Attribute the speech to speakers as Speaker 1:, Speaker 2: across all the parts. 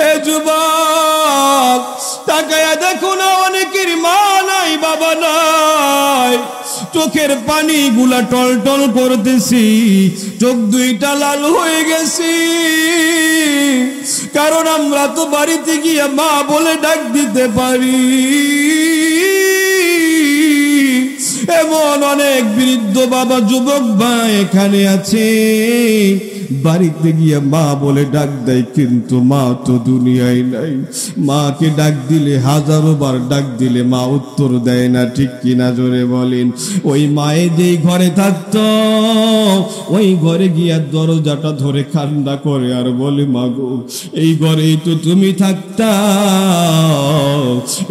Speaker 1: এ যুবক তাকায়া দেখো না, অনেকের মা নাই বাবা নাই, চোখের পানি গুলা টলটল করতেছি, চোখ দুইটা লাল হয়ে গেছি, কারণ আমরা তো বাড়িতে গিয়ে মা বলে ডাক দিতে পারি। এমন অনেক বৃদ্ধ বাবা যুবক ভাই এখানে আছে, বাড়িতে গিয়ে মা বলে ডাক দেয়, কিন্তু মা তো দুনিয়ায় নাই। মাকে ডাক দিলে, হাজারো বার ডাক দিলে মা উত্তর দেয় না, ঠিক কিনা জোরে বলেন? ওই মায়ে যেই ঘরে থাকতো, ওই ঘরে গিয়া দরজাটা ধরে কান্না করে আর বলে, মাগো এই ঘরেই তো তুমি থাকতা,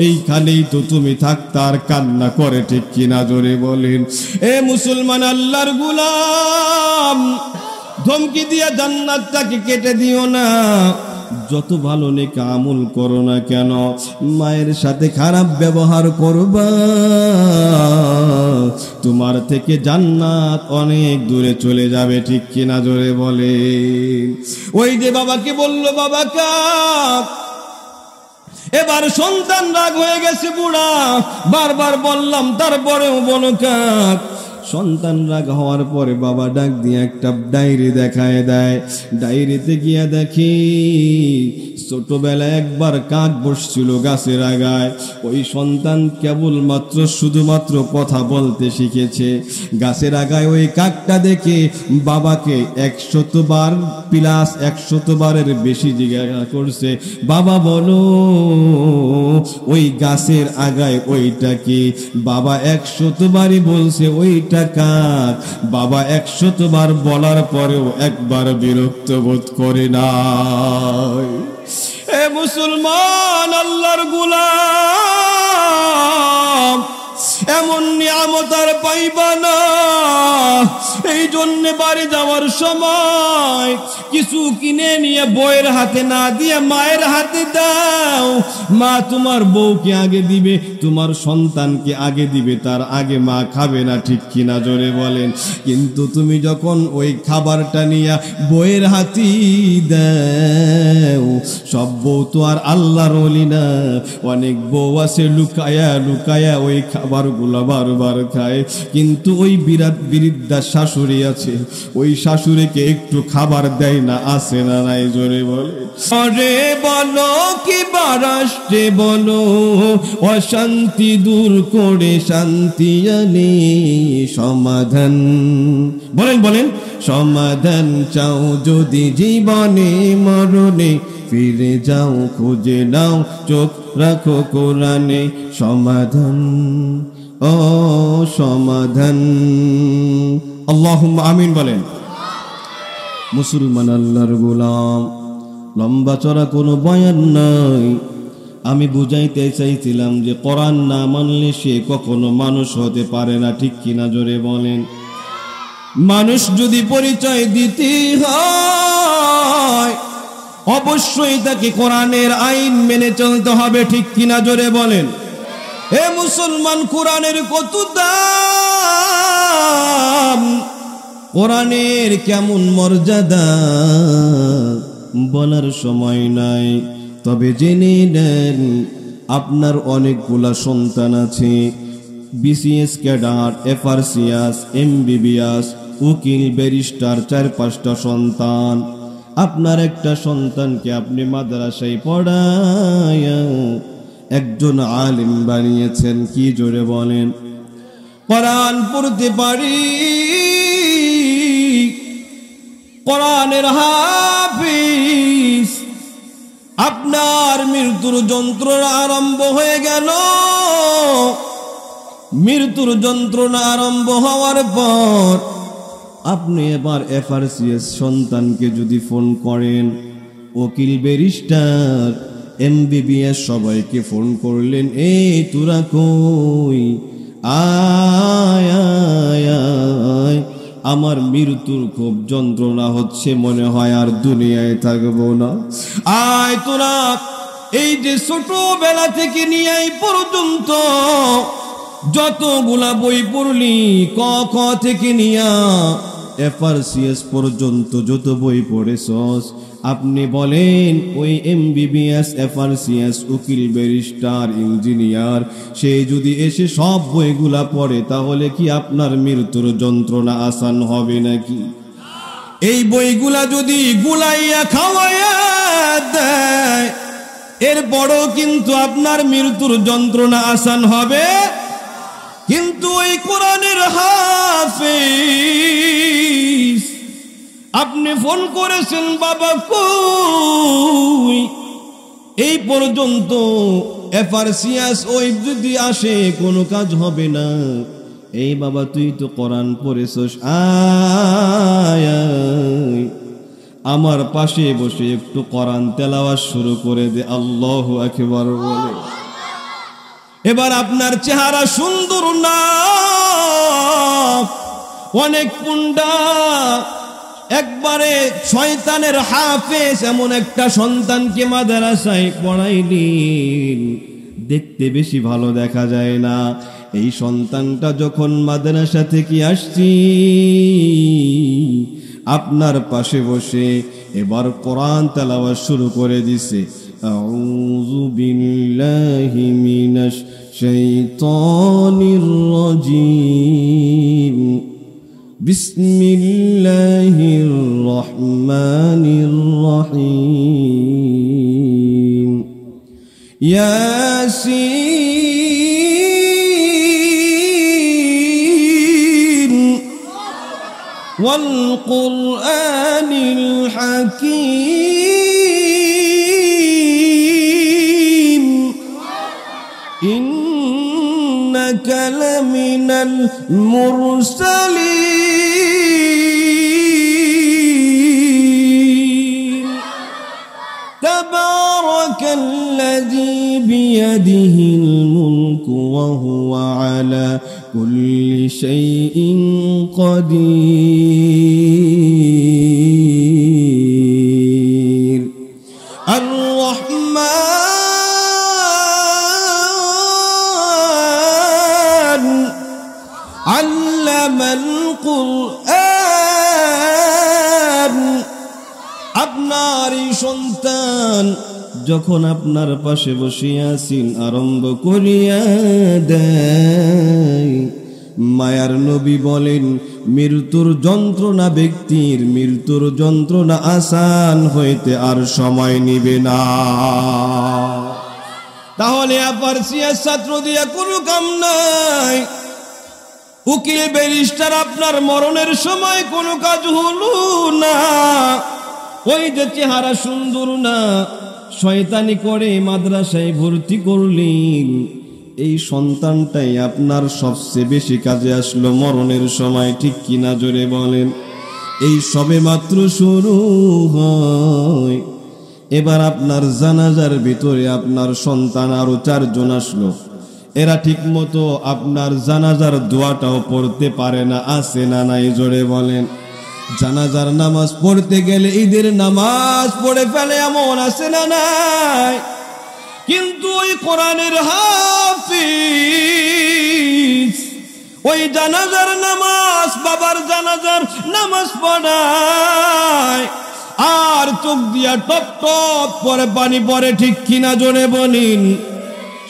Speaker 1: এইখানেই তো তুমি থাকতা, আর কান্না করে, ঠিক কিনা জোরে বলেন? এ মুসলমান আল্লাহর গোলাম, ধমকি দিয়া জান্নাতটাকে কেটে দিও না। যত ভালো নেক আমল করো না কেন, মায়ের সাথে খারাপ ব্যবহার করবা, তোমার থেকে জান্নাত অনেক দূরে চলে যাবে, ঠিক কিনা জোরে বলে? ওই যে বাবাকে বললো বাবা কাক, এবার সন্তান রাগ হয়ে গেছে বুড়া, বারবার বললাম তারপরেও বলো কাক। সন্তান রাগ হওয়ার পরে বাবা ডাক দিয়ে একটা ডায়েরি দেখায় দেয়, ডায়েরিতে গিয়া দেখি ছোটবেলায় একবার কাক বসছিল গাছের আগায়, ওই সন্তান কেবলমাত্র শুধুমাত্র কথা বলতে শিখেছে। গাছের আগায় ওই কাকটা দেখে বাবাকে 100 বার প্লাস 100 বারের বেশি জিজ্ঞাসা করছে, বাবা বলো ওই গাছের আগায় ওইটা কি? বাবা 100 বারই বলছে ওইটা কাক। বাবা 100 বার বলার পরেও একবার বিরক্ত বোধ করে না। এ মুসলমান আল্লাহর গোলাম, এমন নিয়ামত আর পাইবা না। এই জন্য বাড়ি যাওয়ার সময় কিছু কিনে নিয়ে বউয়ের হাতে না দিয়ে মায়ের হাতে দাও। মা তোমার বউকে আগে দিবে, তোমার সন্তানকে আগে দিবে, তার আগে মা খাবে না, ঠিক কিনা জোরে বলেন? কিন্তু তুমি যখন ওই খাবারটা নিয়ে বউয়ের হাতে দাও, সব বউ তো আর আল্লাহর ওলি না। অনেক বউ আছে লুকায়া লুকায়া ওই খাবারগুলো বারবার খায়, কিন্তু ওই বিরাট বৃদ্ধা শাশুড়ি আছে, ওই শাশুড়িকে একটু খাবার দেয় না, আছে না নাই জোরে বলে? আরে বলো কি বারাষ্টে বলো, অশান্তি দূর করে শান্তি আনে সমাধান। বলেন বলেন, সমাধান চাও যদি জীবনে মরণে, ফিরে যাও খুঁজে নাও চোখ রাখো কোরআনে। সমাধান ও সমাধান, আল্লাহুম্মা আমিন বলেন। মুসলমান আল্লাহর গোলাম, লম্বা চড়া কোনো বয়ান নাই। আমি বুঝাইতে চাইছিলাম যে কোরআন না মানলে সে কখনো মানুষ হতে পারে না, ঠিক কিনা জোরে বলেন? মানুষ যদি পরিচয় দিতে হয় অবশ্যই তাকে কোরআনের আইন মেনে চলতে হবে, ঠিক কিনা জোরে বলেন? হে মুসলমান, কোরআনের কত দাম, কোরআনের কেমন মর্যাদা বলার সময় নাই। তবে জেনে নেন, আপনার অনেকগুলা সন্তান আছে, বিসিএস ক্যাডার, এফআরসিএস, এমবিবিএস, উকিল, ব্যারিস্টার, 4-5টা সন্তান। আপনার একটা সন্তানকে আপনি মাদ্রাসায় পড়ায়া একজন আলিম বানিয়েছেন, কি জোরে বলেন? কোরআন পড়তে পারি, কোরআনের হাফিজ। আপনার মৃত্যুর যন্ত্রণা আরম্ভ হয়ে গেল, মৃত্যুর যন্ত্রণা আরম্ভ হওয়ার পর আপনি এবার এফআরসিএস সন্তানকে যদি ফোন করেন, উকিল, ব্যারিস্টার, এমবিবিএস সবাইকে ফোন করলেন, এই তোরা কই, আয় আয় আয়, আমার মৃত্যুর খুব যন্ত্রণা হচ্ছে, মনে হয় আর দুনিয়ায় থাকবো না, আয় তোরা। এই যে ছোটবেলা থেকে নিয়ে এই পর্যন্ত যতগুলা বই পড়লি, ক খ থেকে নিয়া FRCS পর্যন্ত যত বই পড়েছস আপনি বলেন ওই MBBS FRCS উকিল ব্যারিস্টার ইঞ্জিনিয়ার সে যদি এসে সব বইগুলা পড়ে তাহলে কি আপনার মৃত্যুর যন্ত্রণা আসান হবে নাকি? এই বইগুলা যদি গুলাইয়া খাওয়াইয়া দেয় এরপরও কিন্তু আপনার মৃত্যুর যন্ত্রণা আসান হবে। কিন্তু ওই কোরআনের হাফেজ আপনি ফোন করেছেন বাবা কই এই পর্যন্ত FRCS ওই যদি আসে কোনো কাজ হবে না। এই বাবা তুই তো কোরআন পড়েছস আয় আমার পাশে বসে একটু কোরআন তেলাওয়াত শুরু করে দে, আল্লাহু আকবার বলে। এবার আপনার চেহারা সুন্দর না অনেক পুন্ডা একবারে শয়তানের হাফেজ এমন একটা সন্তানকে মাদ্রাসায় পড়াইলেন দেখতে বেশি ভালো দেখা যায় না। এই সন্তানটা যখন মাদ্রাসা থেকে আসছি আপনার পাশে বসে এবার কোরআন তেলাওয়াত শুরু করে দিছে। আউযু বিল্লাহি মিনাশ শাইতানির রাজিম বিসমিল্লাহির রহমানির রহিম ইয়াসিন ওয়াল কুরআনিল হাকীম ইন্নাকা লামিনাল মুরসালিন তাবারাকাল্লাযী বিয়াদিহিল মুলকু ওয়া হুয়া আলা কুল্লি শাইইন কাদির আর-রহমান আল্লামাল কুরআন। আপনার এই সন্তান যখন আপনার পাশে বসিয়া আছেন আরম্ভ করিয়া দেয় মায়ার নবী বলেন মৃত্যুর যন্ত্রণা ব্যক্তির মৃত্যুর যন্ত্রণা আসান হইতে আর সময় নিবে না। তাহলে FRCS ছাত্র দিয়া কোনো কাম নাই, উকিল ব্যারিস্টার আপনার মরণের সময় কোনো কাজ হলো না। ওই যে চেহারা সুন্দর না শয়তানি করে মাদ্রাসায় ভর্তি করলেন এই সন্তানটাই আপনার সবচেয়ে বেশি কাজে আসলো মরণের সময়, ঠিক কিনা জোরে বলেন। এই সবে মাত্র শুরু হয়। এবার আপনার জানাজার ভিতরে আপনার সন্তান আরো 4 জন আসলো, এরা ঠিক মতো আপনার জানাজার দোয়াটাও পড়তে পারে না, আছে না নাই জোরে বলেন। জানাজার নামাজ পড়তে গেলে ঈদের নামাজ পড়ে ফেলে এমন আছে না নাই? কিন্তু ওই কোরআনের হাফিজ ওই জানাজার নামাজ বাবার জানাজার নামাজ পড়ায় আর চোখ দিয়া টপ টপ করে পানি পড়ে, ঠিক কিনা জোরে বলেন।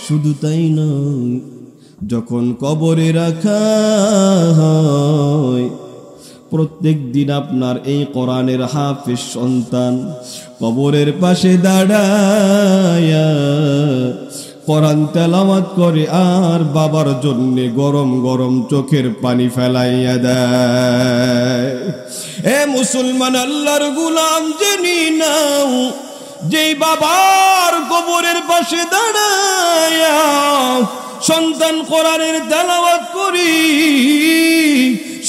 Speaker 1: শুধু তাই নয়, যখন কবরে রাখা হয় প্রত্যেক দিন আপনার এই কোরআনের হাফেজ সন্তান কবরের পাশে দাঁড়ায়া কোরআন তেলাওয়াত করে আর বাবার জন্য গরম গরম চোখের পানি ফেলাইয়া দেয়। এ মুসলমান আল্লাহর গোলাম জেনে নাও, যেই বাবার কবরের পাশে দাঁড়ায়া সন্তান কোরআনের তেলাওয়াত করি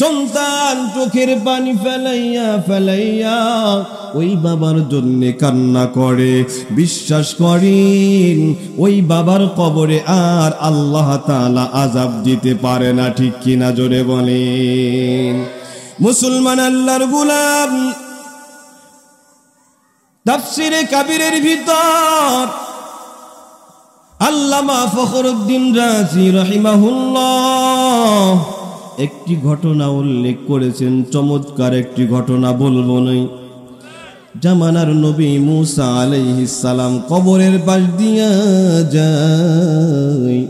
Speaker 1: সন্তান চোখের পানি ফেলাইয়া ফেলাইয়া ওই বাবার জন্য কান্না করে, বিশ্বাস করেন ওই বাবার কবরে আর আল্লাহ তাআলা আযাব দিতে পারে না, ঠিক কিনা জোরে বলেন। মুসলমান আল্লাহর গোলাম তাফসীরে কাবীরের ভিতর আল্লামা ফখরুদ্দিন রাজি রাহিমাহুল্লাহ একটি ঘটনা উল্লেখ করেছেন, চমৎকার একটি ঘটনা বলবো নাই। জামানার নবী মুসা আলাইহিস সালাম কবরের পাশ দিয়া যায়।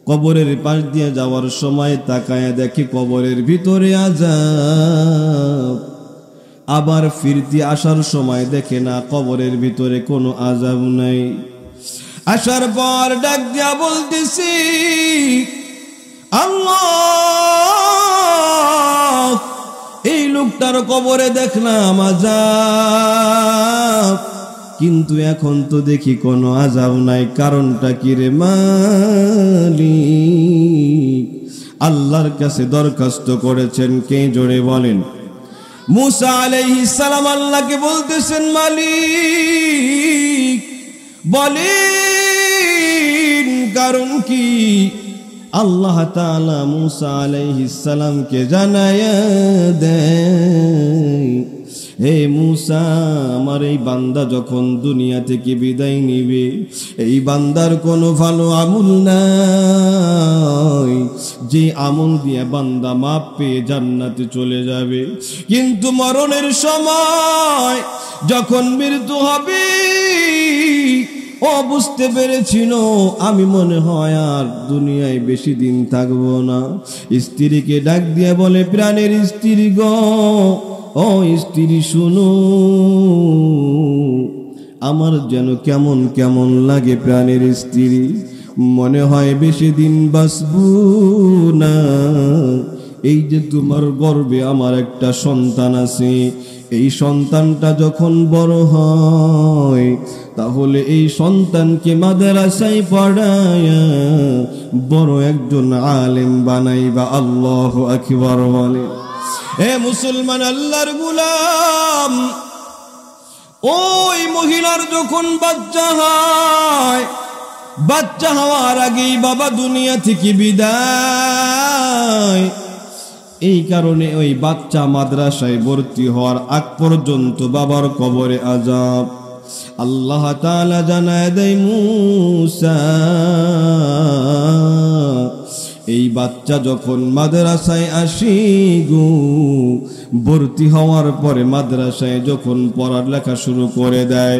Speaker 1: কবরের পাশ দিয়ে যাওয়ার সময় তাকায় দেখে কবরের ভিতরে আযাব। আবার ফিরতি আসার সময় দেখে না কবরের ভিতরে কোনো আযাব নাই। আসার পর ডাক দিয়া বলতেছি, আল্লাহ, এই লোকটার কবরে দেখলাম আযাব, কিন্তু এখন তো দেখি কোনো আযাব নাই, কারণটা কি রে মালিক? আল্লাহর কাছে দরখাস্ত করেছেন, কে জোরে বলেন? মুসা আলাইহিস সালাম আল্লাহকে বলতেছেন, মালিক বলেন কারণ কি? আল্লাহ তাআলা মুসা আলাইহিস সালামকে জানায়া দেয়, হে মুসা, আমার এই বান্দা যখন দুনিয়া থেকে বিদায় নিবে, এই বান্দার কোনো ভালো আমল নাই যে আমল দিয়ে বান্দা মাপ পেয়ে জান্নাতে চলে যাবে। কিন্তু মরণের সময় যখন মৃত্যু হবে, ও বুঝতে পেরেছিল আমি মনে হয় আর দুনিয়ায় বেশি দিন থাকবো না। স্ত্রীকে ডাক দিয়ে বলে, প্রাণের স্ত্রী গো, ও স্ত্রী শুনো, আমার যেন কেমন কেমন লাগে প্রাণের স্ত্রী, মনে হয় বেশি দিন বাঁচবো না। এই যে তোমার গর্ভে আমার একটা সন্তান আছে, এই সন্তানটা যখন বড় হয়, তাহলে এই সন্তানকে মাদ্রাসায় পড়ায়া বড় একজন আলেম বানাইবা। আল্লাহু আকবার বলে। হে মুসলমান, আল্লাহর গোলাম, ওই মহিলার যখন বাচ্চা হয়, বাচ্চা হওয়ার আগেই বাবা দুনিয়া থেকে বিদায়। এই কারণে ওই বাচ্চা মাদ্রাসায় ভর্তি হওয়ার আগ পর্যন্ত বাবার কবরে আযাব। আল্লাহ তাআলা জানায় দেয়, মুসা, এই বাচ্চা যখন মাদ্রাসায় আসি গো, ভর্তি হওয়ার পরে মাদ্রাসায় যখন পড়ালেখা শুরু করে দেয়,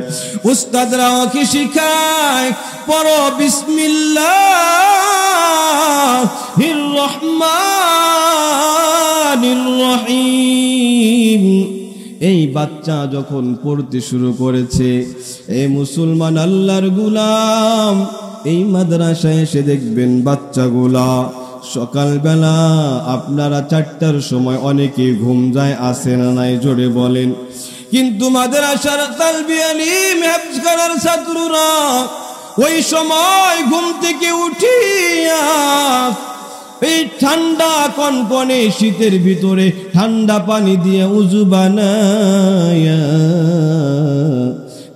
Speaker 1: উস্তাদরা ওকে শিখায়, পড়ো বিসমিল্লাহির রহমানির রহিম। এই বাচ্চা যখন পড়তে শুরু করেছে, এ মুসলমান আল্লাহর গোলাম, এই মাদ্রাসায় এসে দেখবেন বাচ্চাগুলা সকালবেলা আপনারা 4টার সময় অনেকেই ঘুম যায়, আসে না নাই জোরে বলেন? কিন্তু মাদ্রাসার তালবি আলিম হেফজ করার ছাত্ররা ওই সময় ঘুম থেকে উঠিয়া এই ঠান্ডা কনকনে শীতের ভিতরে ঠান্ডা পানি দিয়ে উযু বানায়া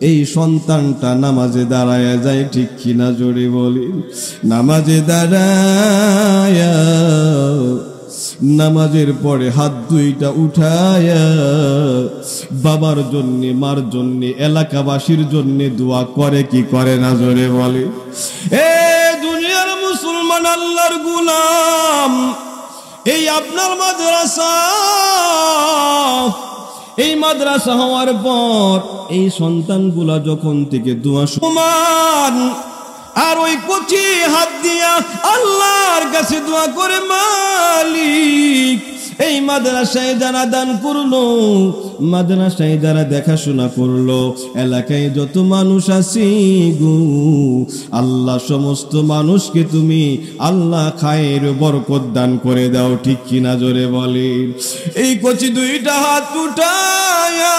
Speaker 1: এই সন্তানটা নামাজে দাঁড়ায়া যায়, ঠিক কিনা জোরে বলি? নামাজে দাঁড়ায়া নামাজের পরে হাত দুইটা উঠায়া বাবার জন্য, মার জন্য, এলাকাবাসীর জন্য দোয়া করে কি করে না জোরে বলে? এ দুনিয়ার মুসলমান আল্লাহর গোলাম, এই আপনার মাদ্রাসা, এই মাদ্রাসা হওয়ার পর এই সন্তানগুলা যখন থেকে দোয়া সমান, আর ওই কচি হাত দিয়া আল্লাহর কাছে দোয়া করে, মালিক এই মাদ্রাসায় যারা দান করলো, মাদ্রাসায় যারা দেখাশোনা করলো, এলাকায় যত মানুষ আছে গো আল্লাহ, সমস্ত মানুষকে তুমি আল্লাহ খায়ের বরকত দান করে দাও, ঠিক কিনা জোরে বলে? এই কচি দুইটা হাত উঠায়া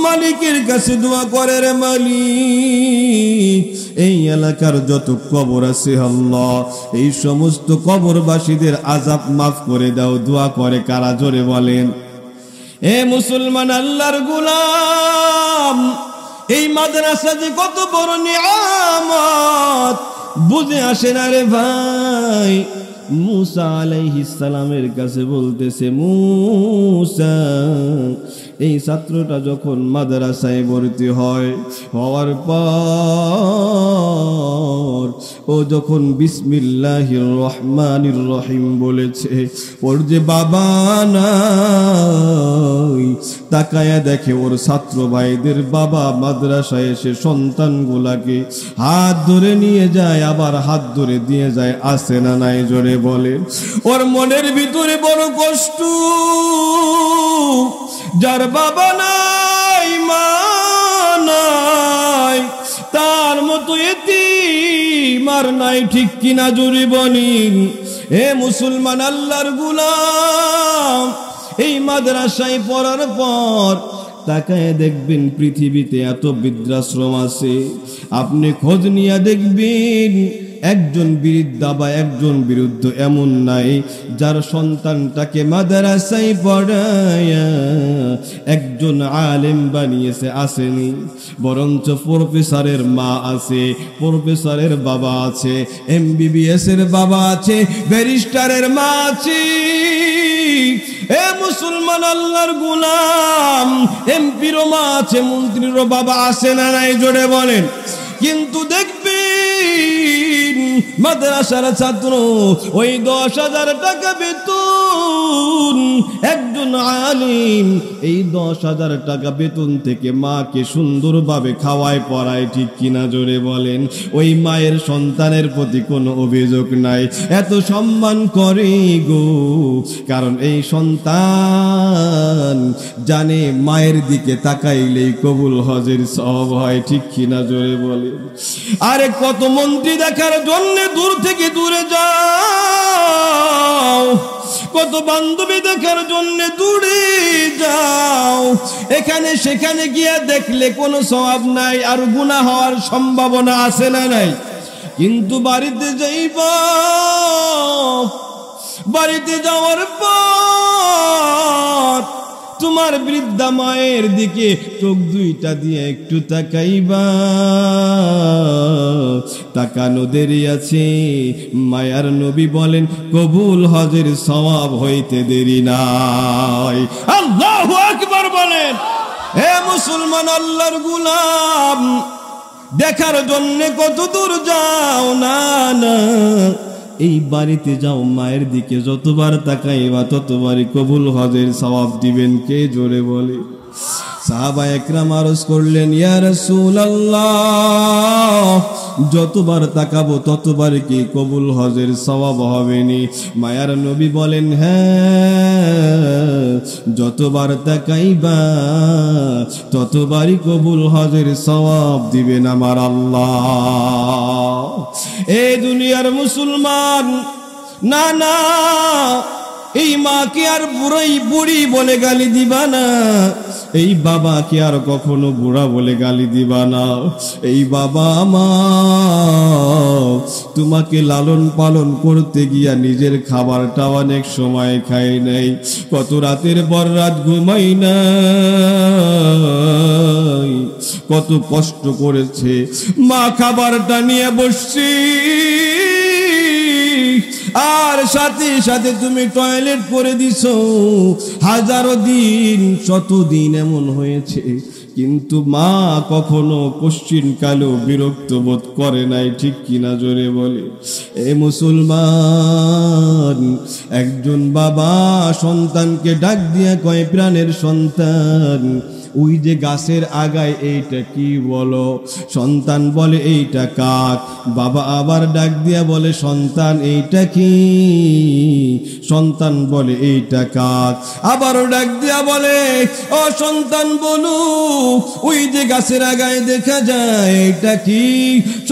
Speaker 1: মালিকের কাছে দোয়া করে, রে মালিক, এই এলাকার যত কবর আছে আল্লাহ, এই সমস্ত কবরবাসীদের আযাব মাফ করে দাও। দোয়া করে কারা জোরে বলেন? এ মুসলমান আল্লাহর গোলাম, এই মাদ্রাসা যে কত বড় নিয়ামত বুঝে আসে না রে ভাই। মুসা আলাইহিস সালামের কাছে বলতেছে, মুসা এই ছাত্রটা যখন মাদ্রাসায় ভর্তি হওয়ার পর ও যখন বিসমিল্লাহির রহমানির রহিম বলেছে, ওর যে বাবা নাই, তাকায়া দেখে ওর ছাত্র ভাইদের বাবা মাদ্রাসায় এসে সন্তানগুলাকে হাত ধরে নিয়ে যায়, আবার হাত ধরে দিয়ে যায়। আসে না নাই জোরে বলে? ওর মনের ভিতরে বড় কষ্ট। যার বাবা নাই, মা নাই, তার মতো এতিম আর নাই, ঠিক কিনা জোরে বলেন? হে মুসলমান আল্লাহর গোলাম, এই মাদ্রাসায় পড়ার পর তাকায় দেখবেন পৃথিবীতে এত বৃদ্ধাশ্রম আছে, আপনি খোঁজ নিয়ে দেখবেন একজন বৃদ্ধা বা একজন বৃদ্ধ এমন নাই যার সন্তানটাকে মাদ্রাসায় পড়ায়া একজন আলেম বানিয়েছে, আসেনি। বরঞ্চ প্রফেসরের মা আছে, প্রফেসরের বাবা আছে, MBBS এর বাবা আছে, ব্যারিস্টারের মা আছে। এ মুসলমান আল্লাহর গোলাম, এমপিরও মা আছে, মন্ত্রীরও বাবা আছে না নাই জোরে বলেন? কিন্তু দেখবেন মাদ্রাসার ছাত্র ওই 10,000 টাকা বেতন, একজন আলিম এই 10,000 টাকা বেতন থেকে মাকে সুন্দরভাবে খাওয়ায় পড়ায়, ঠিক কিনা জোরে বলেন? ওই মায়ের সন্তানের প্রতি কোনো অভিযোগ নাই, এত সম্মান করে গো, কারণ এই সন্তান জানে মায়ের দিকে তাকাইলেই কবুল হজের সওয়াব হয়, ঠিক কিনা জোরে বলে? আরে কত মন্ত্রী দেখার জন্য দূর থেকে দূরে যাও, কত বান্ধবী দেখার জন্য দূরে যাও, এখানে সেখানে গিয়ে দেখলে কোনো সওয়াব নাই, আর গুনাহ হওয়ার সম্ভাবনা আছে না নাই? কিন্তু বাড়িতে যাইবা, বাড়িতে যাওয়ার পর তোমার বৃদ্ধা মায়ের দিকে চোখ দুইটা দিয়ে একটু তাকাইবা, তাকানো দেরি আছে। মায়ার নবী বলেন কবুল হজের সওয়াব হইতে দেরি নাই। আল্লাহু আকবার বলেন। হে মুসলমান আল্লাহর গোলাম, দেখার জন্য কত দূর যাও না না, এই বাড়িতে যাও, মায়ের দিকে যতবার তাকাইবা ততবারই কবুল হজের সওয়াব দিবেন। কে জোরে বলে? সাহাবা একরাম আরজ করলেন, ইয়া রাসূলুল্লাহ, যতবার তাকাবো ততবার কি কবুল হজের সওয়াব হবেনি? মায়ার নবী বলেন, হ্যাঁ, যতবার তাকাইবা ততবারই কবুল হজের সওয়াব দিবেন আমার আল্লাহ। এই দুনিয়ার মুসলমান, না না, এই মাকে আর বুড়ি বলে গালি দিবা না, এই বাবাকে আর কখনো বুড়া বলে গালি দিবা না। এই বাবা মা তোমাকে লালন পালন করতে গিয়া নিজের খাবারটা অনেক সময় খাই নাই, কত রাতের পর রাত ঘুমাই নাই, কত কষ্ট করেছে, মা খাবারটা নিয়ে বসছি, আর সাথে সাথে তুমি টয়লেট করে দিছো। হাজারো দিন, শতদিন এমন হয়েছে, কিন্তু মা কখনো কোশ্চিন কালেও বিরক্ত বোধ করে নাই, ঠিক কিনা জোরে বলে? এ মুসলমান, একজন বাবা সন্তানকে ডাক দিয়া কয়, প্রাণের সন্তান, ওই যে গাছের আগায় এইটা কি বলো? সন্তান বলে এইটা কাক। বাবা আবার ডাক দিয়া বলে, সন্তান এইটা কি? সন্তান বলে এইটা কাক। আবারও ডাক দিয়া বলে, ও সন্তান বলো, ওই যে গাছের আগায় দেখা যায় এইটা কি?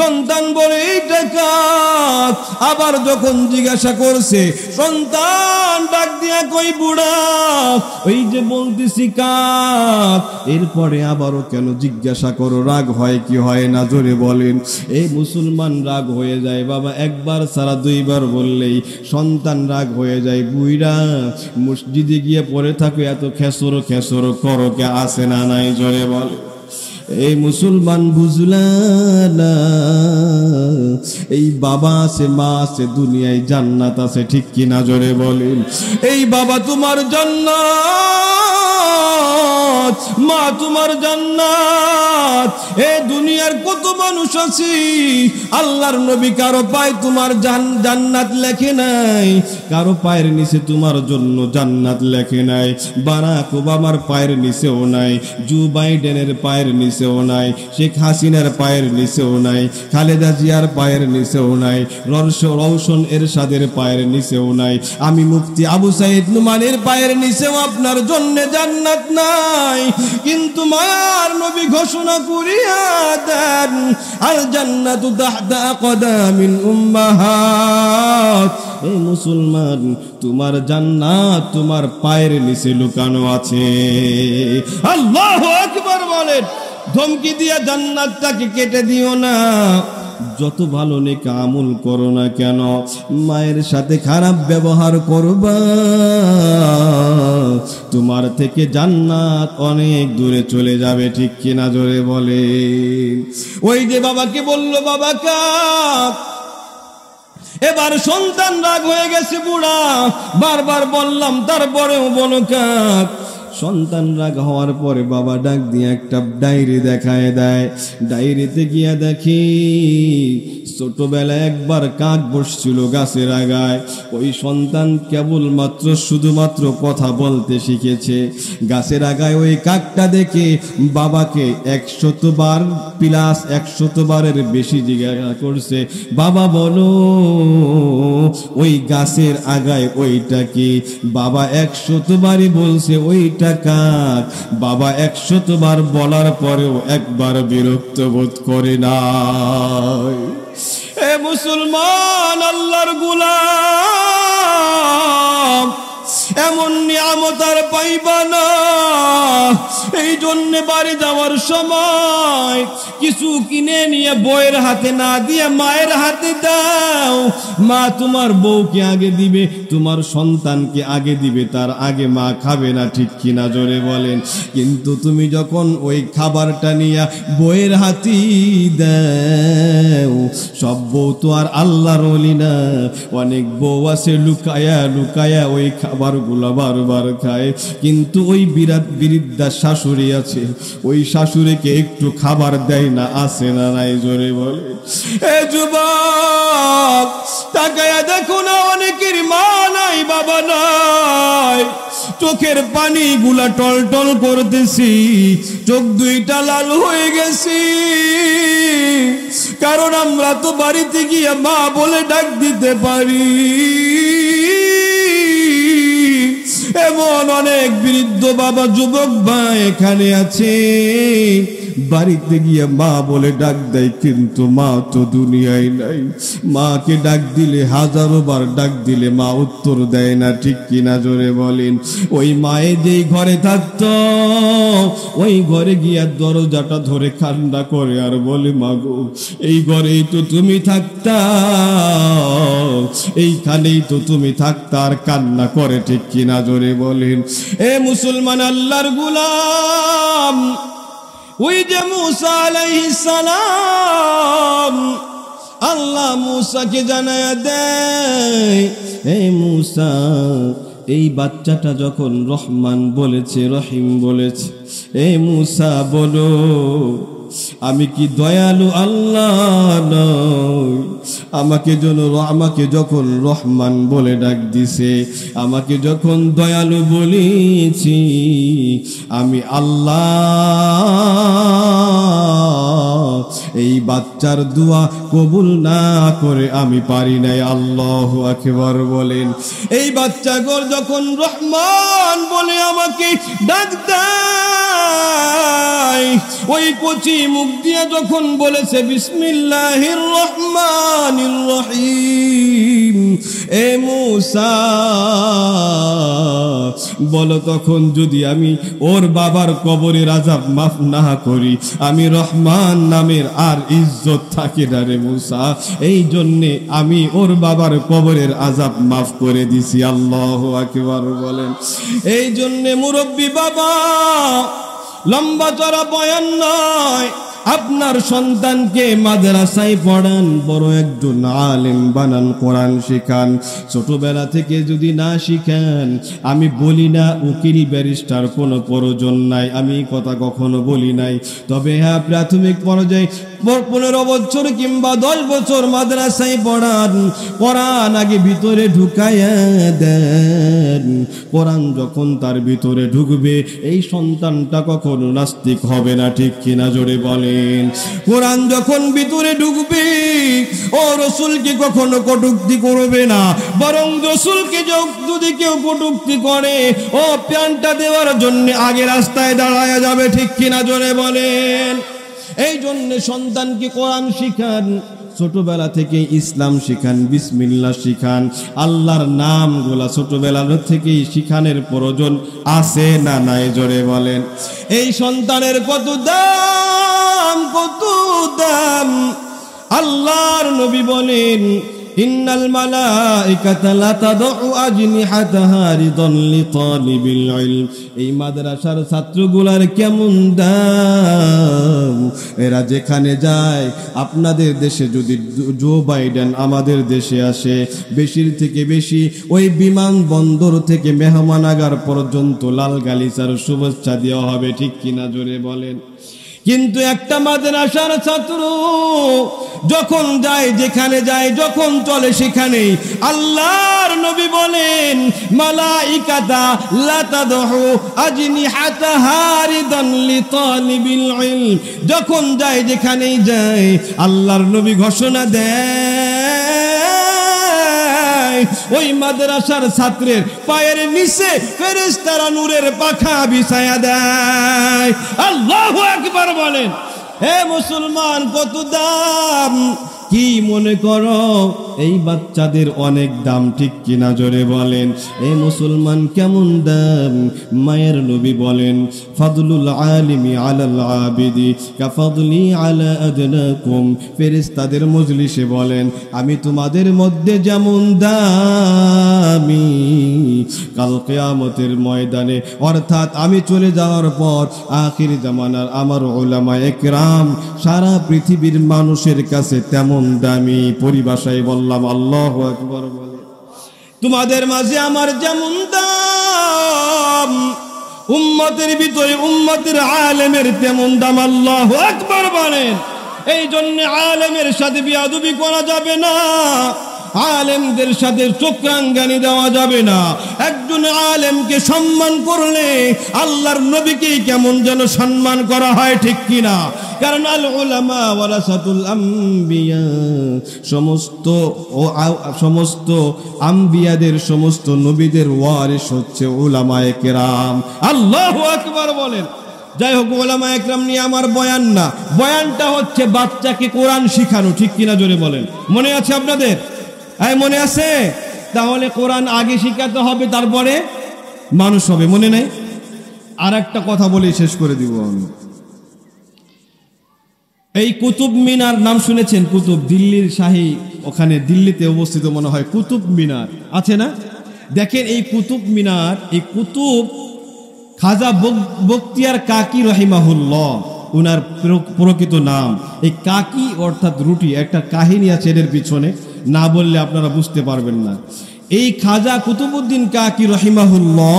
Speaker 1: সন্তান বলে এইটা কাক। আবার যখন জিজ্ঞাসা করছে, সন্তান ডাক দিয়া কই, বুড়া, ওই যে বলতেছি কাক। এরপরে আবারও কেন জিজ্ঞাসা করো? রাগ হয় কি হয় না জোরে বলেন? এই মুসলমান রাগ হয়ে যায় বাবা, একবার ছাড়া দুইবার বললেই সন্তান রাগ হয়ে যায়। বুইরা মসজিদে গিয়ে পড়ে থাকো, এত খেসরো খেসরো করো কে, আসে না নাই জোরে বলে? এই মুসলমান বুঝলা না, এই বাবা আছে মা আছে দুনিয়ায় জান্নাত আছে, ঠিক কিনা জোরে বলেন। এই বাবা তোমার জান্নাত, মা তোমার জান্নাত। এই দুনিয়ার কত মানুষ আছে, আল্লাহর নবী কারো পায়ে তোমার জান্নাত লেখে নাই, কারো পায়ের নিচে তোমার জন্য জান্নাত লেখে নাই। বারাক ওবামার পায়ের নিচেও নাই, জো বাইডেনের পায়ের নিচেও নাই, শেখ হাসিনার পায়ের নিচেও নাই, খালেদা জিয়ার পায়ের নিচেও নাই, রওশন এরশাদের পায়ের নিচেও নাই, আমি মুফতি আবু সাইদ নুমানের পায়ের নিচেও আপনার জন্য জান্নাত নাই। কিন্তু মায়ার নবী ঘোষণা করিয়া দেন, আল জান্নাতু তাহতা আকদামিল উম্মাহাত। এই মুসলমান তোমার জান্নাত তোমার পায়ের নিচে লুকানো আছে। আল্লাহু আকবার বলেন। ধমকি দিয়া জান্নাতটাকে কেটে দিও না। যত ভালো নেক আমল করো না কেন, মায়ের সাথে খারাপ ব্যবহার করবা, তোমার থেকে জান্নাত অনেক দূরে চলে যাবে, ঠিক কিনা জোরে বলে। ওই যে বাবাকে বলল বাবা কাক, এবার সন্তান রাগ হয়ে গেছে বুড়া, বারবার বললাম তারপরেও বলো কাক। সন্তান রাগ হওয়ার পরে বাবা ডাক দিয়ে একটা ডায়েরি দেখায় দেয়। ডায়েরিতে গিয়া দেখি ছোটবেলায় একবার কাক বসছিল গাছের আগায়। ওই সন্তান কেবলমাত্র শুধুমাত্র কথা বলতে শিখেছে। গাছের আগায় ওই কাকটা দেখে বাবাকে 100 বার প্লাস 100 বারের বেশি জিজ্ঞাসা করছে, বাবা বলো ওই গাছের আগায় ওইটা কি? বাবা 100 বারই বলছে ওইটা কাক। বাবা 100 বার বলার পরেও একবার বিরক্ত বোধ করে না। এ মুসলমান আল্লাহর গোলাম, এমন নিয়ামত আর পাইবা না। এই জন্য বাড়ি যাওয়ার সময় কিছু কিনে নিয়ে বউয়ের হাতে না দিয়ে মায়ের হাতে দাও। মা তোমার বউকে আগে দিবে, তোমার সন্তানকে আগে দিবে, তার আগে মা খাবে না, ঠিক কিনা জোরে বলেন। কিন্তু তুমি যখন ওই খাবারটা নিয়ে বউয়ের হাতে দাও, সব বউ তো আর আল্লাহর ওলি না। অনেক বউ আছে লুকায়া লুকায়া ওই খাবারগুলো বারবার খায়। কিন্তু ওই বৃদ্ধা শাশুড়ি আছে, ওই শাশুড়িকে একটু খাবার দেয় না, আছে না নাই জোরে বলে। এ যুবক তাকায়া দেখো না, অনেকের মা নাই বাবা নাই, চোখের পানি গুলা টলটল করতেছি, চোখ দুইটা লাল হয়ে গেছি। কারণ আমরা তো বাড়িতে গিয়ে মা বলে ডাক দিতে পারি। এমন অনেক বৃদ্ধ বাবা যুবক ভাই এখানে আছে, বাড়িতে গিয়ে মা বলে ডাক দেয়, কিন্তু মা তো দুনিয়ায় নাই। মাকে ডাক দিলে, হাজারো বার ডাক দিলে মা উত্তর দেয় না, ঠিক কিনা জোরে বলেন। ওই মায়ে যেই ঘরে থাকতো, ওই ঘরে গিয়া দরজাটা ধরে কান্না করে আর বলে, মাগো এই ঘরেই তো তুমি থাকতা, এইখানেই তো তুমি থাকতা, আর কান্না করে, ঠিক কিনা জোরে বলেন। এ মুসলমান আল্লাহর গোলাম, ওই যে মুসা আলাইহিস সালাম, আল্লাহ মুসাকে জানায়া দেয়, হে মুসা এই বাচ্চাটা যখন রহমান বলেছে, রহিম বলেছে, হে মুসা বলো আমি কি দয়ালু আল্লাহ নই? আমাকে যখন রহমান বলে ডাক দিছে, আমাকে যখন দয়ালু বলেছি, আমি আল্লাহ এই বাচ্চার দোয়া কবুল না করে আমি পারি নাই। আল্লাহু আকবার বলেন। এই বাচ্চা যখন রহমান বলে আমাকে ডাক দেয়, ওই কচি মুখ দিয়ে যখন বলেছে বিসমিল্লাহির রহমানির রহিম, এ মুসা বলো তখন যদি আমি ওর বাবার কবরের আযাব মাফ না করি, আমি রহমান নামের আর ইজ্জত থাকে না রে মুসা। এই জন্যে আমি ওর বাবার কবরের আযাব মাফ করে দিছি। আল্লাহু আকবার বলেন। এই জন্যে মুরব্বী বাবা লম্বা চড়া বয়ান নয়, আপনার সন্তানকে মাদ্রাসায় পড়ান, বড় একজন আলেম বানান, কোরআন শিখান। ছোটবেলা থেকে যদি না শিখান, আমি বলি না উকিল ব্যারিস্টার কোনো প্রয়োজন নাই, আমি কথা কখনো বলি নাই, তবে হ্যাঁ প্রাথমিক পর্যায়ে 15 বছর কিংবা 10 বছর মাদ্রাসায় পড়ান, কোরআন আগে ভিতরে ঢুকাইয়া দেন। কোরআন যখন তার ভিতরে ঢুকবে, এই সন্তানটা কখনো নাস্তিক হবে না, ঠিক কিনা জোরে বলেন। কোরআন যখন ভিতরে ঢুকবে, ও রসুলকে কখনো কটূক্তি করবে না, বরং রসুলকে যদি কেউ কটূক্তি করে, ও প্যান্টটা দেওয়ার জন্য আগে রাস্তায় দাঁড়ায়া যাবে, ঠিক কিনা জোরে বলেন। এই জন্য সন্তানকে কোরআন শিখান, ছোটবেলা থেকে ইসলাম শিখান, বিসমিল্লাহ শিখান, আল্লাহর নামগুলা ছোটবেলা থেকেই শিখানোর প্রয়োজন আছে না নাই জোরে বলেন। এই সন্তানের কত দাম, কত দাম। আল্লাহর নবী বলেন, ইন্নাল মালাইকাতা লা তাদউ আজনিহাতাহা রিদান লিতালিবিল ইলম। এই মাদ্রাসার ছাত্রগুলার কেমন দাম, এরা যেখানে যায়, আপনাদের দেশে যদি জো বাইডেন আমাদের দেশে আসে, বেশির থেকে বেশি ওই বিমানবন্দর থেকে মেহমানাগার পর্যন্ত লাল গালিচার শুভেচ্ছা দেওয়া হবে, ঠিক কিনা জোরে বলেন। কিন্তু একটা মাদ্রাসার ছাত্র যখন যায়, যেখানে যায়, যখন চলে সেখানেই আল্লাহর নবী বলেন, মালাইকাতা লা তাদহু আজনিহাতাহা রিদান লিতালিবিল ইলম। যখন যায়, যেখানেই যায়, আল্লাহর নবী ঘোষণা দেয়, ওই মাদ্রাসার ছাত্রের পায়ের নিচে ফেরেশতারা নূরের পাখা বিছায়া দেয়। আল্লাহু আকবার বলেন। হে মুসলমান, কত দাম, কি মনে করো এই বাচ্চাদের অনেক দাম, ঠিক কিনা জোরে বলেন। এই মুসলমান কেমন দাম। মায়ের নবী বলেন, ফাদলুল আলিমি আলাল আবিদি কাফাদলি আলা আদনাকুম। ফেরেশতাদের মজলিসে বলেন, আমি তোমাদের মধ্যে যেমন দামি, কাল কিয়ামতের ময়দানে, অর্থাৎ আমি চলে যাওয়ার পর আখির জামানার আমার উলামায়ে ইকরাম সারা পৃথিবীর মানুষের কাছে তেমন দামি। পরিভাষায় বললাম আল্লাহু আকবার বলে। তোমাদের মাঝে আমার যেমন দাম, উম্মতের ভিতরে উম্মতের আলেমের তেমন দাম। আল্লাহু আকবার বলেন। এই জন্য আলেমের সাথে বিয়াদবি করা যাবে না, আলেমদের সাথে চক্রাঙ্গানি দেওয়া যাবে না। একজন আলেমকে সম্মান করলে আল্লাহর নবীকে কেমন যেন সম্মান করা হয়, ঠিক কিনা। কারণ আল উলামা ওয়ারাসাতুল আম্বিয়া, সমস্ত আম্বিয়াদের, সমস্ত নবীদের ওয়ারিস হচ্ছে উলামায়ে কেরাম। আল্লাহু আকবার বলেন। যাই হোক, উলামায়ে কেরাম নিয়ে আমার বয়ান না, বয়ানটা হচ্ছে বাচ্চাকে কোরআন শিখানো, ঠিক কিনা জোরে বলেন। মনে আছে আপনাদের? মনে আছে? তাহলে কোরআন আগে শিখাতে হবে, তারপরে মানুষ হবে। মনে নেই? আর একটা কথা বলে শেষ করে দিব আমি। এই কুতুব মিনার নাম শুনেছেন? কুতুব, দিল্লির শাহী, ওখানে দিল্লিতে অবস্থিত মনে হয় কুতুব মিনার আছে না? দেখেন এই কুতুব মিনার, এই কুতুব খাজা বখতিয়ার কাকি রহিমাহুল্লাহ, উনার প্রকৃত নাম। এই কাকি অর্থাৎ রুটি, একটা কাহিনী আছে এর পিছনে, না বললে আপনারা বুঝতে পারবেন না। এই খাজা কুতুবউদ্দিন কাকি রহিমাহুল্লাহ,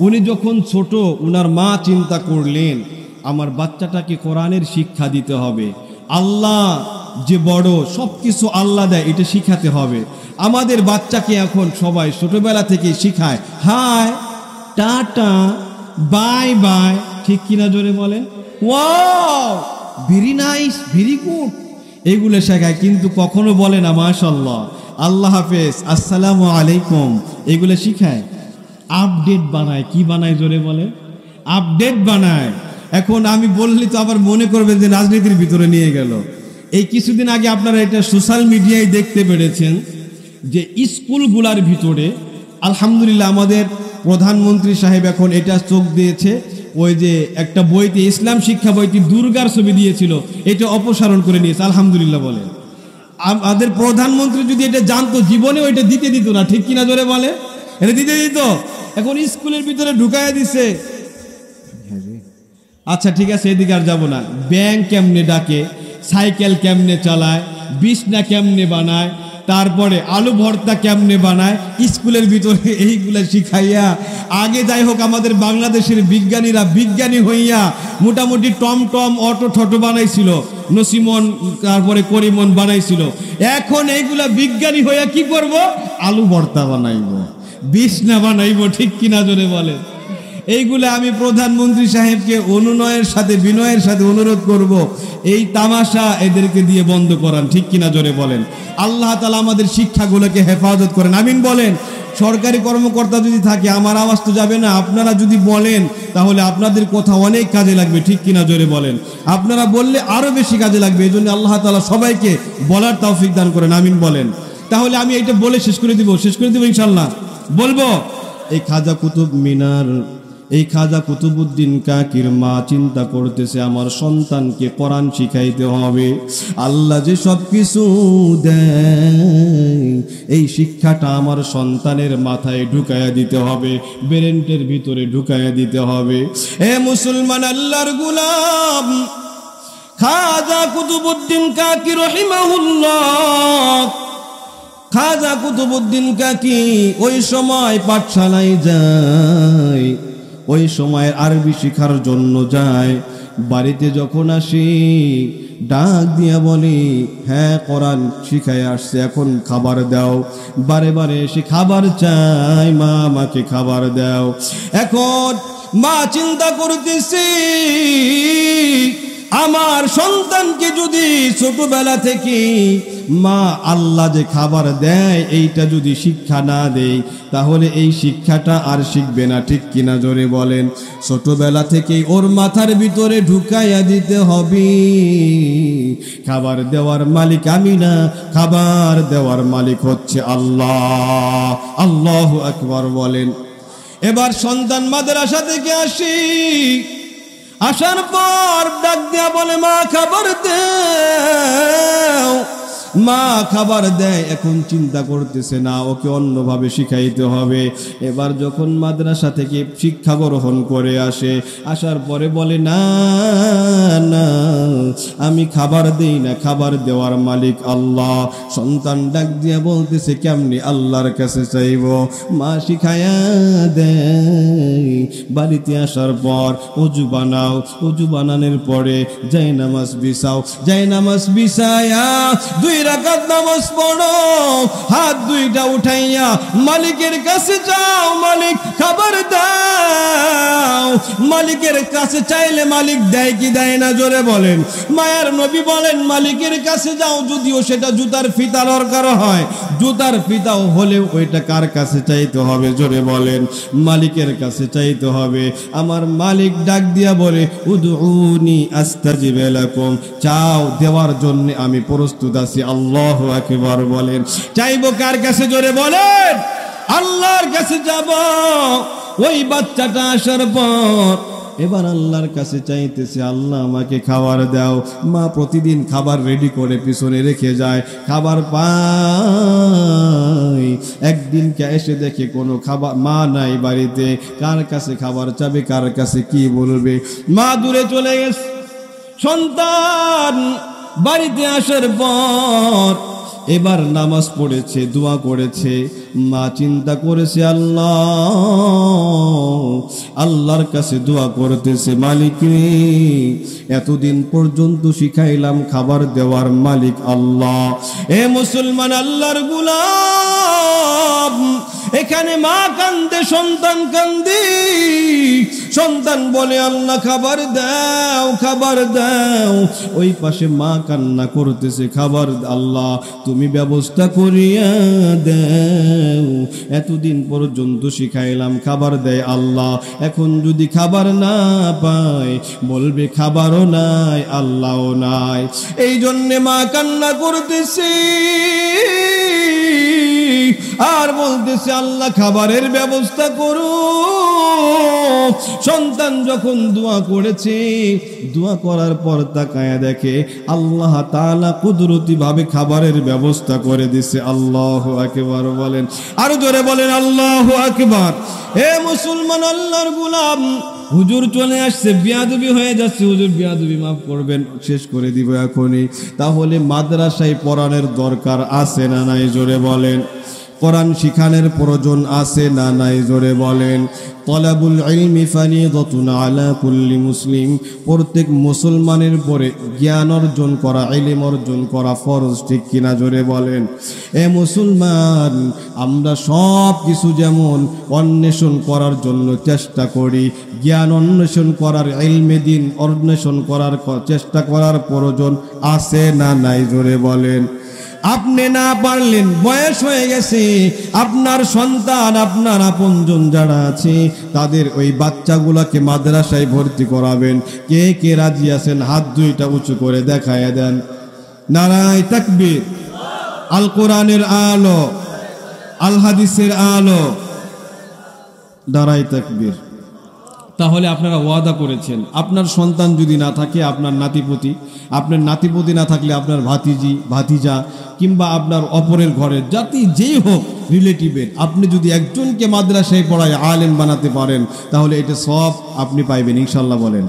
Speaker 1: উনি যখন ছোট, উনার মা চিন্তা করলেন, আমার বাচ্চাটাকে কোরআনের শিক্ষা দিতে হবে। আল্লাহ যে বড়, সব কিছু আল্লাহ দেয়, এটা শিখাতে হবে। আমাদের বাচ্চাকে এখন সবাই ছোটবেলা থেকে শিখায় হাই, টাটা, বাই বাই, ঠিক কিনা জোরে বলেন। Wow, very nice, very good, এগুলো শেখায়, কিন্তু কখনো বলে না মাশাআল্লাহ, আল্লাহ হাফেজ, আসসালামু আলাইকুম, এগুলো শিখায়। আপডেট বানায়, কি বানায় জোরে বলে? আপডেট বানায়। এখন আমি বললি তো আবার মনে করবেন যে রাজনীতির ভিতরে নিয়ে গেল। এই কিছুদিন আগে আপনারা এটা সোশ্যাল মিডিয়ায় দেখতে পেরেছেন যে স্কুলগুলার ভিতরে, আলহামদুলিল্লাহ আমাদের প্রধানমন্ত্রী সাহেব এখন এটা চোখ দিয়েছে, ওই যে একটা বইতে, ইসলাম শিক্ষা বইটি দুর্গার ছবি দিয়েছিল, এটা অপসারণ করে নিয়েছে, আলহামদুলিল্লাহ বলে। আমাদের প্রধানমন্ত্রী যদি এটা জানতো, জীবনে ওইটা দিতে দিত না, ঠিক কিনা জোরে বলে? এটা দিতে দিত? এখন স্কুলের ভিতরে ঢুকাইয়া দিছে। আচ্ছা ঠিক আছে, এদিকে আর যাবো না। ব্যাংক কেমনে ডাকে, সাইকেল কেমনে চালায়, বিছনা কেমনে বানায়, তারপরে আলু ভর্তা কেমনে বানায়, স্কুলের ভিতরে এইগুলা শিখাইয়া আগে যাই হোক আমাদের বাংলাদেশের বিজ্ঞানীরা বিজ্ঞানী হইয়া মোটামুটি টমটম অটো ঠটো বানাইছিল, নসিমন তারপরে করিমন বানাইছিল। এখন এইগুলা বিজ্ঞানী হইয়া কি করব, আলু ভর্তা বানাইব, বিছনা বানাইব, ঠিক কিনা জোরে বলে। এইগুলা আমি প্রধানমন্ত্রী সাহেবকে অনুনয়ের সাথে বিনয়ের সাথে অনুরোধ করব, এই তামাশা এদেরকে দিয়ে বন্ধ করান, ঠিক কিনা জোরে বলেন। আল্লাহ তাআলা আমাদের শিক্ষাগুলোকে হেফাজত করেন, আমিন বলেন। সরকারি কর্মকর্তা যদি থাকে আমার আওয়াজ তো যাবে না, আপনারা যদি বলেন তাহলে আপনাদের কথা অনেক কাজে লাগবে, ঠিক কিনা জোরে বলেন। আপনারা বললে আরো বেশি কাজে লাগবে, এই জন্য আল্লাহ তাআলা সবাইকে বলার তৌফিক দান করেন, আমিন বলেন। তাহলে আমি এইটা বলে শেষ করে দিব ইনশাআল্লাহ। বলবো এই খাজা কুতুব মিনার, এই খাজা কুতুবউদ্দিন কাকির মা চিন্তা করতেছে আমার সন্তানকে কোরআন শিখাইতে হবে। আল্লাহ যে সব কিছু দেয় এই শিক্ষাটা আমার সন্তানের মাথায় ঢুকাইয়া দিতে হবে, ব্রেনের ভিতরে ঢুকাইয়া দিতে হবে। এ মুসলমান আল্লাহর গোলাম, খাজা কুতুবউদ্দিন কাকি রহিমাহুল্লাহ, খাজা কুতুবউদ্দিন কাকি ওই সময় পাঠশালায় যায়, ওই সময়ের আরবি শিখার জন্য যায়। বাড়িতে যখন আসি ডাক দিয়া বলি, হ্যাঁ কোরআন শিখায় আসছে, এখন খাবার দাও। বারে বারে এসে খাবার চাই, মা আমাকে খাবার দাও। এখন মা চিন্তা করতেছি আমার সন্তানকে যদি ছোটবেলা থেকে মা আল্লাহ যে খাবার দেয় এইটা যদি শিক্ষা না দেয় তাহলে এই শিক্ষাটা আর শিখবে না, ঠিক কিনা জোরে বলেন। ছোটবেলা থেকেই ওর মাথার ভিতরে ঢুকাইয়া দিতে হবে খাবার দেওয়ার মালিক আমি না, খাবার দেওয়ার মালিক হচ্ছে আল্লাহ। আল্লাহু আকবার বলেন। এবার সন্তান মাদ্রাসা থেকে আসি, আসার পর ডাক দিয়া বলে মা খাবার দাও। মা খাবার দেয়, এখন চিন্তা করতেছে না ওকে অন্যভাবে শিখাইতে হবে। এবার যখন মাদ্রাসা থেকে শিক্ষা গ্রহণ করে আসে, আসার পরে বলে না না আমি খাবার দেই না, খাবার দেওয়ার মালিক আল্লাহ। সন্তান ডাক দিয়া বলতেছে কেমনি আল্লাহর কাছে চাইব। মা শিখায়া দেয়। বাড়িতে আসার পর অজু বানাও, অজু বানানোর পরে জায়নামাজ বিছাও, জায়নামাজ বিছায়া 2 রাকাত নামাজ পড়ো, হাত 2টা উঠাইয়া মালিকের কাছে যাও, মালিক খাবার দাও। মালিকের কাছে চাইলে মালিক দেয় কি দেয় না জোরে বলেন। মায়ার নবী বলেন মালিকের কাছে যাও, যদিও সেটা জুতার ফিতা দরকার হয়, জুতার ফিতাও হলে ওইটা কার কাছে চাইতে হবে জোরে বলেন, মালিকের কাছে চাইতে হবে। আমার মালিক ডাক দিয়া বলে উদউনি আস্তাজিব লাকুম, চাও দেওয়ার জন্য আমি প্রস্তুত আছি। আল্লাহু আকবার বলেন। চাইবো কার কাছে জোরে বলেন, আল্লাহর কাছে যাব। ওই বাচ্চাটা আসার পর এবার আল্লাহর কাছে চাইতেছে আল্লাহ আমাকে খাবার দাও। মা প্রতিদিন খাবার রেডি করে পিছনে রেখে যায়, খাবার পায়। একদিন কে এসে দেখে কোনো খাবার মা নাই বাড়িতে, কার কাছে খাবার চাবে, কার কাছে কি বলবে। মা দূরে চলে গেছে। সন্তান বাড়িতে আসার পর এবার নামাজ পড়েছে, দোয়া করেছে। মা চিন্তা করেছে আল্লাহর কাছে দোয়া করতেছে, মালিক রে এতদিন পর্যন্ত শিখাইলাম খাবার দেওয়ার মালিক আল্লাহ। এ মুসলমান আল্লাহর গোলাম, এখানে মা কান্দে, সন্তান কান্দে। সন্তান বলে আল্লাহ খাবার দাও, খাবার দাও। ওই পাশে মা কান্না করতেছে, খাবার আল্লাহ তুমি ব্যবস্থা করিয়া দাও। এতদিন পর্যন্ত শিখাইলাম খাবার দেয় আল্লাহ, এখন যদি খাবার না পায় বলবে খাবারও নাই আল্লাহও নাই। এই জন্যে মা কান্না করতেছে আর বলতেছে আল্লাহ খাবারের ব্যবস্থা করো। সন্তান যখন দোয়া করেছে, দোয়া করার পর তাকায়া দেখে আল্লাহ তাআলা কুদরতি ভাবে খাবারের ব্যবস্থা করে দিছে। আল্লাহু আকবার বলেন, আরো জোরে বলেন আল্লাহু আকবার। হে মুসলমান আল্লাহর গোলাম, হুজুর চলে আসছে, বিয়াদবি হয়ে যাচ্ছে, হুজুর বিয়াদবি মাফ করবেন, শেষ করে দিব এখনই। তাহলে মাদ্রাসায় পড়ানোর দরকার আছে না নাই? জোরে বলেন। কোরআন শিখানোর প্রয়োজন আছে না নাই? জোরে বলেন। তলাবুল ইলমি ফারিদাতুন আলা কুল্লি মুসলিম, প্রত্যেক মুসলমানের পরে জ্ঞান অর্জন করা, ইলম অর্জন করা ফরজ, ঠিক কিনা? জোরে বলেন। এ মুসলমান, আমরা সব কিছু যেমন অন্বেষণ করার জন্য চেষ্টা করি, জ্ঞান অন্বেষণ করার, ইলমে দিন অন্বেষণ করার চেষ্টা করার প্রয়োজন আছে না নাই? জোরে বলেন। আপনি না পারলেন, বয়স হয়ে গেছে, আপনার সন্তান, আপনার আপনজন যারা আছে তাদের ওই বাচ্চাগুলোকে মাদ্রাসায় ভর্তি করাবেন। কে কে রাজি আছেন? হাত দুইটা উঁচু করে দেখায় দেন। নারায়ে তাকবীর। আল কোরআনের আলো, আল হাদিসের আলো, নারায়ে তাকবীর। তাহলে আপনারা ওয়াদা করেছেন, আপনার সন্তান যদি না থাকে, আপনার নাতিপতি, আপনার নাতিপতি না থাকলে আপনার ভাতিজি, ভাতিজা, কিংবা আপনার অপরের ঘরের জাতি যেই হোক রিলেটিভের, আপনি যদি একজনকে মাদ্রাসায় পড়ায় আলেম বানাতে পারেন, তাহলে এটা সব আপনি পাইবেন ইনশাল্লাহ। বলেন।